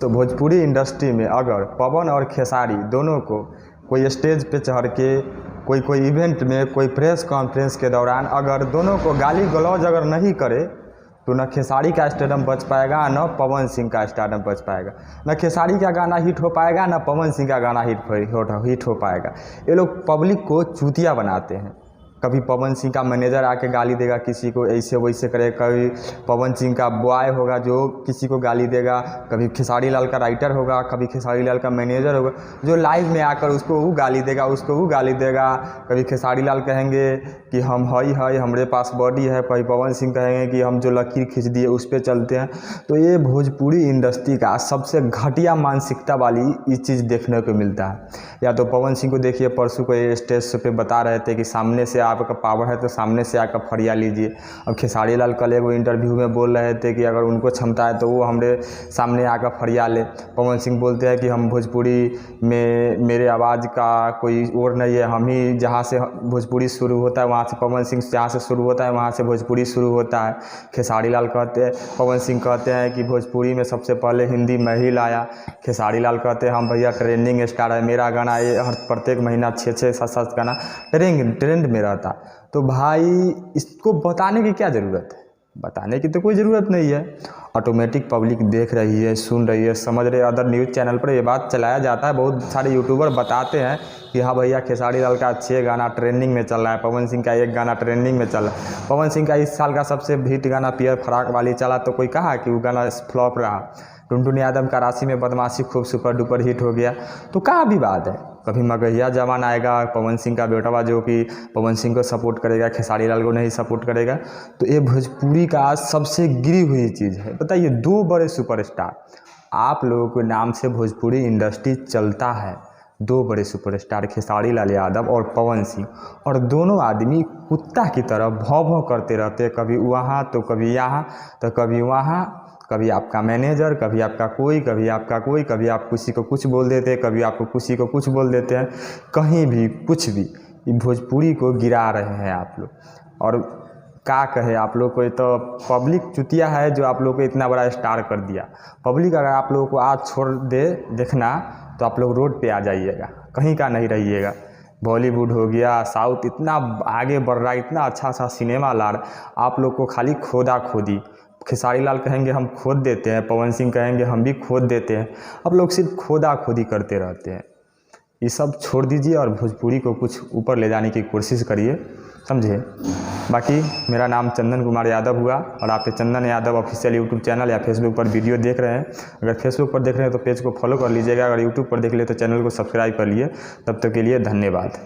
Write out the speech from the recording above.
तो भोजपुरी इंडस्ट्री में अगर पवन और खेसारी दोनों को कोई स्टेज पे चढ़ के कोई इवेंट में कोई प्रेस कॉन्फ्रेंस के दौरान अगर दोनों को गाली गलौज अगर नहीं करे तो न खेसारी का स्टेडियम बच पाएगा न पवन सिंह का स्टेडियम बच पाएगा। न खेसारी का गाना हिट हो पाएगा न पवन सिंह का गाना हिट हो पाएगा। ये लोग पब्लिक को चूतिया बनाते हैं। कभी पवन सिंह का मैनेजर आके गाली देगा किसी को, ऐसे वैसे करे, कभी पवन सिंह का बॉय होगा जो किसी को गाली देगा, कभी खेसारी लाल का राइटर होगा, कभी खेसारी लाल का मैनेजर होगा जो लाइव में आकर उसको वो गाली देगा, उसको वो गाली देगा। कभी खेसारी लाल कहेंगे कि हम हई हमारे पास बॉडी है, कभी पवन सिंह कहेंगे कि हम जो लकीर खींच दिए उस पर चलते हैं। तो ये भोजपुरी इंडस्ट्री का सबसे घटिया मानसिकता वाली ये चीज़ देखने को मिलता है। या तो पवन सिंह को देखिए, परसों को ये स्टेज पे बता रहे थे कि सामने से आपका पावर है तो सामने से आकर फरिया लीजिए। अब खेसारी लाल कल वो इंटरव्यू में बोल रहे थे कि अगर उनको क्षमता है तो वो हमारे सामने आकर फरिया ले। पवन सिंह बोलते हैं कि हम भोजपुरी में मेरे आवाज़ का कोई और नहीं है, हम ही जहाँ से भोजपुरी शुरू होता है वहाँ से पवन सिंह जहाँ से शुरू होता है वहाँ से भोजपुरी शुरू होता है। खेसारी लाल कहते हैं, पवन सिंह कहते हैं कि भोजपुरी में सबसे पहले हिंदी मैं ही लाया। खेसारी लाल कहते हैं हम भैया ट्रेंडिंग स्टार है, मेरा गाना ये हर प्रत्येक महीना 6-7 गाना ट्रेंड में रहता। तो भाई इसको बताने की क्या ज़रूरत है? बताने की तो कोई ज़रूरत नहीं है। ऑटोमेटिक पब्लिक देख रही है, सुन रही है, समझ रही है। अदर न्यूज़ चैनल पर ये बात चलाया जाता है, बहुत सारे यूट्यूबर बताते हैं कि हाँ भैया खेसारी लाल का 6 गाना ट्रेंडिंग में चल रहा है, पवन सिंह का 1 गाना ट्रेंडिंग में चल रहा है। पवन सिंह का इस साल का सबसे हिट गाना पियर फराक वाली चला, तो कोई कहा कि वो गाना फ्लॉप रहा। टुनटुन यादव का राशि में बदमाशी खूब सुपर डुपर हिट हो गया। तो कहाँ विवाद है? कभी मगहिया जवान आएगा, पवन सिंह का बेटा जो कि पवन सिंह को सपोर्ट करेगा, खेसारी लाल को नहीं सपोर्ट करेगा। तो ये भोजपुरी का आज सबसे गिरी हुई चीज़ है। बताइए, 2 बड़े सुपरस्टार, आप लोगों के नाम से भोजपुरी इंडस्ट्री चलता है, 2 बड़े सुपरस्टार खेसारी लाल यादव और पवन सिंह, और दोनों आदमी कुत्ता की तरह भौं भौं करते रहते हैं, कभी वहाँ तो कभी यहाँ तो कभी वहाँ, कभी आपका मैनेजर, कभी आपका कोई, कभी आपका कोई, कभी आप किसी को कुछ बोल देते हैं, कभी आपको किसी को कुछ बोल देते हैं। कहीं भी कुछ भी भोजपुरी को गिरा रहे हैं आप लोग। और क्या कहे आप लोग को, ये तो पब्लिक चुतिया है जो आप लोग को इतना बड़ा स्टार कर दिया। पब्लिक अगर आप लोगों को आज छोड़ दे देखना तो आप लोग रोड पे आ जाइएगा, कहीं का नहीं रहिएगा। बॉलीवुड हो गया, साउथ इतना आगे बढ़ रहा है, इतना अच्छा सिनेमा ला रहा, आप लोग को खाली खोदा खोदी। खेसारी लाल कहेंगे हम खोद देते हैं, पवन सिंह कहेंगे हम भी खोद देते हैं। आप लोग सिर्फ खोदा खोदी करते रहते हैं। ये सब छोड़ दीजिए और भोजपुरी को कुछ ऊपर ले जाने की कोशिश करिए, समझे। बाकी मेरा नाम चंदन कुमार यादव हुआ और आप Chandan Yadav official YouTube channel या फेसबुक पर वीडियो देख रहे हैं। अगर फेसबुक पर देख रहे हैं तो पेज को फॉलो कर लीजिएगा, अगर यूट्यूब पर देख ले तो चैनल को सब्सक्राइब कर लिए। तब तक के लिए धन्यवाद।